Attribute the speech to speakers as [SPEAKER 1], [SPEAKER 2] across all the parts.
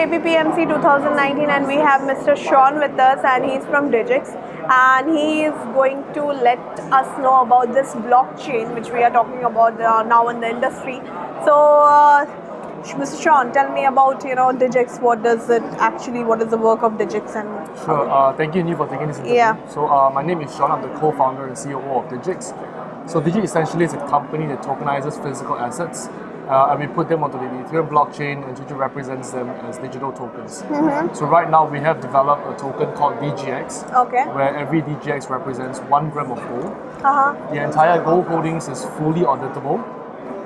[SPEAKER 1] APPMC 2019 and we have Mr. Shaun with us, and he's from Digix, and he is going to let us know about this blockchain which we are talking about now in the industry. So Mr. Shaun, tell me about Digix. What does it actually? What is the work of Digix? And
[SPEAKER 2] sure. Thank you, Ni, for taking this interview.
[SPEAKER 1] Yeah.
[SPEAKER 2] So my name is Shaun. I'm the co-founder and COO of Digix. So Digix essentially is a company that tokenizes physical assets, and we put them onto the Ethereum blockchain, and Digix represents them as digital tokens. So right now we have developed a token called DGX, where every DGX represents 1 gram of gold. The entire gold holdings is fully auditable.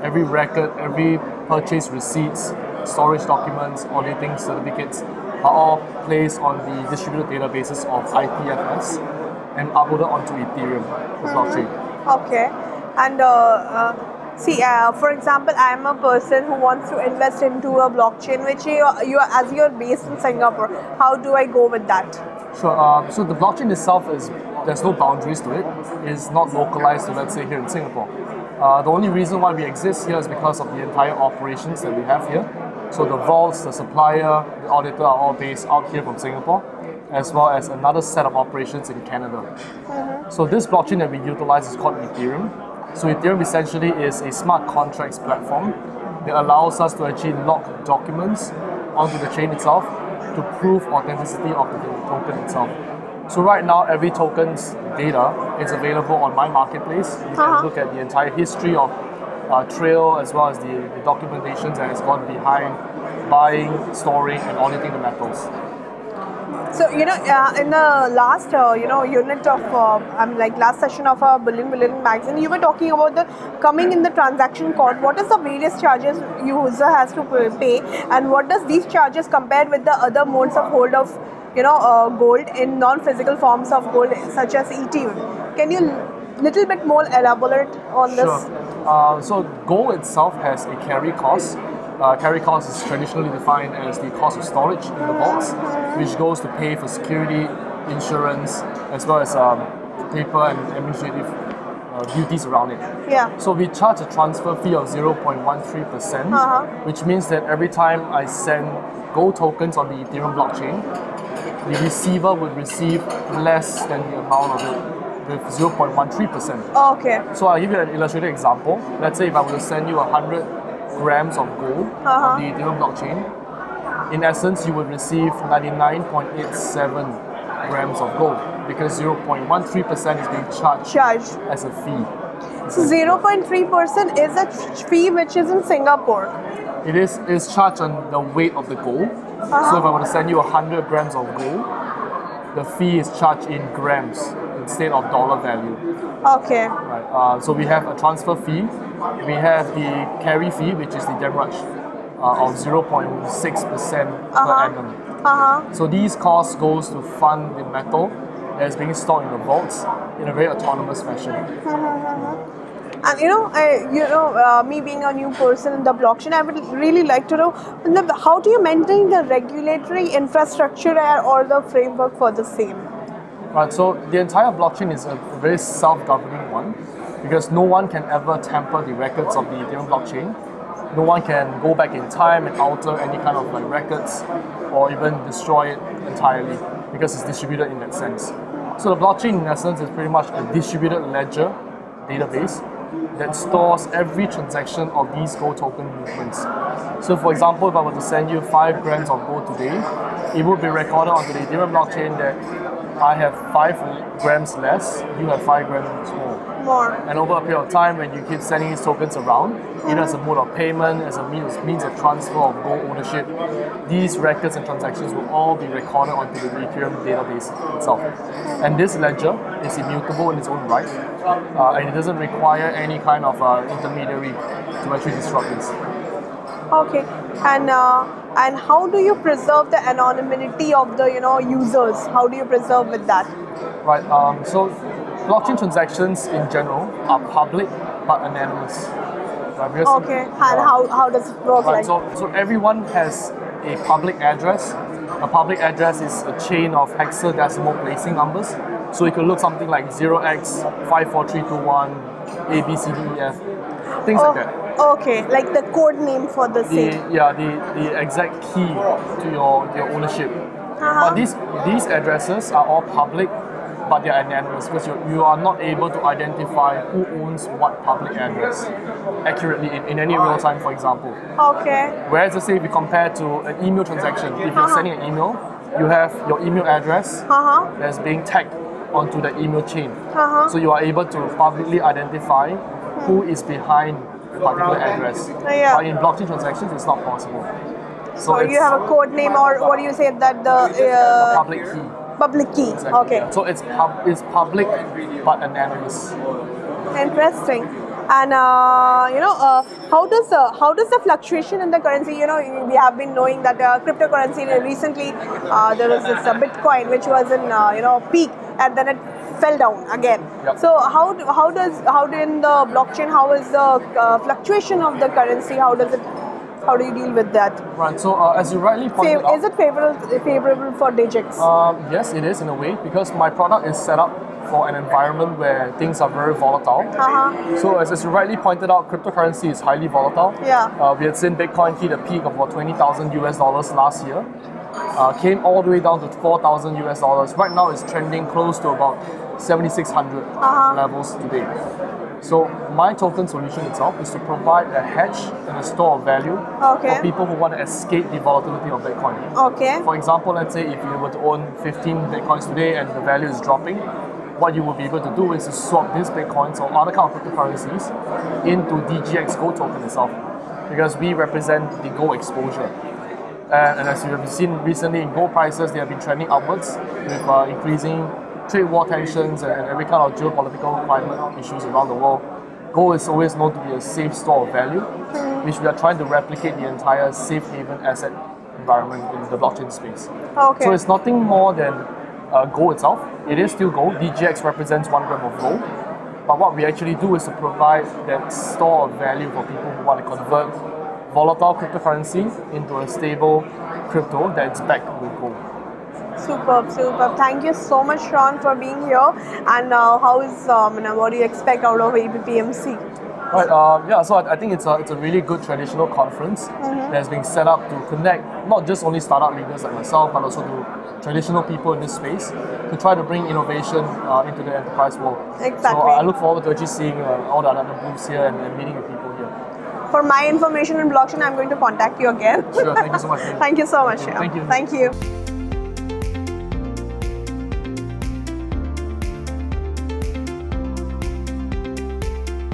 [SPEAKER 2] Every record, every purchase receipts, storage documents, auditing certificates are all placed on the distributed databases of APPMC and uploaded onto Ethereum blockchain.
[SPEAKER 1] Okay, and for example, I am a person who wants to invest into a blockchain, which as you're based in Singapore. How do I go with that?
[SPEAKER 2] Sure. So the blockchain itself there's no boundaries to it. It's not localized to, let's say, here in Singapore. The only reason why we exist here is because of the entire operations that we have here. So the vaults, the supplier, the auditor are all based out here from Singapore, as well as another set of operations in Canada. So this blockchain that we utilize is called Ethereum. So Ethereum essentially is a smart contracts platform that allows us to actually lock documents onto the chain itself to prove authenticity of the token itself. So right now, every token's data is available on my marketplace. You can look at the entire history of trail, as well as the documentations that has gone behind buying, storing, and auditing the metals.
[SPEAKER 1] So in the last unit of last session of our Billion magazine, you were talking about the coming in the transaction cost. What is the various charges user has to pay, and what does these charges compare with the other modes of hold of gold in non-physical forms of gold such as Ethereum? Can you little bit more elaborate on this?
[SPEAKER 2] Sure. So gold itself has a carry cost. Carry cost is traditionally defined as the cost of storage in the vaults, which goes to pay for security, insurance, as well as paper and administrative duties around it.
[SPEAKER 1] Yeah.
[SPEAKER 2] So we charge a transfer fee of 0.13%, which means that every time I send gold tokens on the Ethereum blockchain, the receiver would receive less than the amount of it, with 0.13%.
[SPEAKER 1] Okay.
[SPEAKER 2] So I'll give you an illustrated example. Let's say if I were to send you 100 grams of gold on the Ethereum blockchain, in essence you would receive 99.87 grams of gold, because 0.13% is being charged as a fee.
[SPEAKER 1] So 0.3% is a fee which is in Singapore.
[SPEAKER 2] It is charged on the weight of the gold. So if I were to send you 100 grams of gold, the fee is charged in grams instead of dollar value.
[SPEAKER 1] Okay.
[SPEAKER 2] Right. So we have a transfer fee. We have the carry fee, which is the demurrage of 0.6% per annum. So these costs goes to fund the metal that is being stored in the vaults in a very autonomous fashion. And me being a new person in the blockchain, I would really like to know how do you maintain the regulatory infrastructure or the framework for the same? Right, so the entire blockchain is a very self-governing one, because no one can ever tamper the records of the Ethereum blockchain. No one can go back in time and alter any kind of records or even destroy it entirely, because it's distributed in that sense. So the blockchain in essence is pretty much a distributed ledger database that stores every transaction of these gold token movements. So for example, if I were to send you 5 grams of gold today, it would be recorded onto the Ethereum blockchain that I have 5 grams less, you have 5 grams more. And over a period of time, when you keep sending these tokens around, either as a mode of payment, as a means of transfer of gold ownership, these records and transactions will all be recorded onto the Ethereum database itself. And this ledger is immutable in its own right, and it doesn't require any kind of intermediary to actually disrupt this.
[SPEAKER 1] Okay, and how do you preserve the anonymity of the users? How do you preserve with that?
[SPEAKER 2] Right. So blockchain transactions in general are public but anonymous. Right?
[SPEAKER 1] Okay, and how does it work?
[SPEAKER 2] Right. So everyone has a public address. A public address is a chain of hexadecimal placing numbers. So it could look something like 0x54321 ABCDEF, things like that.
[SPEAKER 1] Okay, like the code name for the same.
[SPEAKER 2] The exact key to your ownership. But these addresses are all public, but they are anonymous because you are not able to identify who owns what public address accurately in any real time, for example.
[SPEAKER 1] Okay.
[SPEAKER 2] Whereas, let's say if we compare to an email transaction, if you're sending an email, you have your email address that's being tagged onto the email chain. So you are able to publicly identify who is behind a particular address. But in blockchain transactions, it's not possible.
[SPEAKER 1] So you have a code name, or what do you say that
[SPEAKER 2] a public key.
[SPEAKER 1] Public key.
[SPEAKER 2] Exactly.
[SPEAKER 1] Okay.
[SPEAKER 2] Yeah. So it's public but anonymous.
[SPEAKER 1] Interesting. And how does the fluctuation in the currency? We have been knowing that cryptocurrency recently there was this Bitcoin which was in peak, and then it fell down again.
[SPEAKER 2] Yep.
[SPEAKER 1] So how do in the blockchain, how is the fluctuation of the currency? How do you deal with that?
[SPEAKER 2] Right. So as you rightly pointed out,
[SPEAKER 1] is it favorable for DGX?
[SPEAKER 2] Yes, it is in a way, because my product is set up for an environment where things are very volatile. So as you rightly pointed out, cryptocurrency is highly volatile.
[SPEAKER 1] Yeah.
[SPEAKER 2] We had seen Bitcoin hit a peak of about $20,000 last year. Came all the way down to $4,000. Right now it's trending close to about 7,600 levels today. So my token solution itself is to provide a hedge and a store of value for people who want to escape the volatility of Bitcoin.
[SPEAKER 1] Okay.
[SPEAKER 2] For example, let's say if you were to own 15 Bitcoins today and the value is dropping, what you will be able to do is to swap these Bitcoins or other kind of cryptocurrencies into DGX Gold token itself, because we represent the gold exposure. And as you have seen recently in gold prices, they have been trending upwards with increasing trade war tensions and every kind of geopolitical climate issues around the world. Gold is always known to be a safe store of value, which we are trying to replicate the entire safe haven asset environment in the blockchain space.
[SPEAKER 1] Okay.
[SPEAKER 2] So it's nothing more than gold itself. It is still gold. DGX represents 1 gram of gold. But what we actually do is to provide that store of value for people who want to convert volatile cryptocurrency into a stable crypto that's backed with gold.
[SPEAKER 1] Superb. Thank you so much, Shaun, for being here. And what do you expect out of APPMC?
[SPEAKER 2] Right. So I think it's a really good traditional conference that's being set up to connect not just only startup leaders like myself, but also to traditional people in this space to try to bring innovation into the enterprise world.
[SPEAKER 1] Exactly.
[SPEAKER 2] So I look forward to actually seeing all the other booths here and meeting with people here.
[SPEAKER 1] For my information in blockchain, I'm going to contact you again.
[SPEAKER 2] Sure. Thank you so much.
[SPEAKER 1] Thank you so much.
[SPEAKER 2] Thank you.
[SPEAKER 1] Thank you.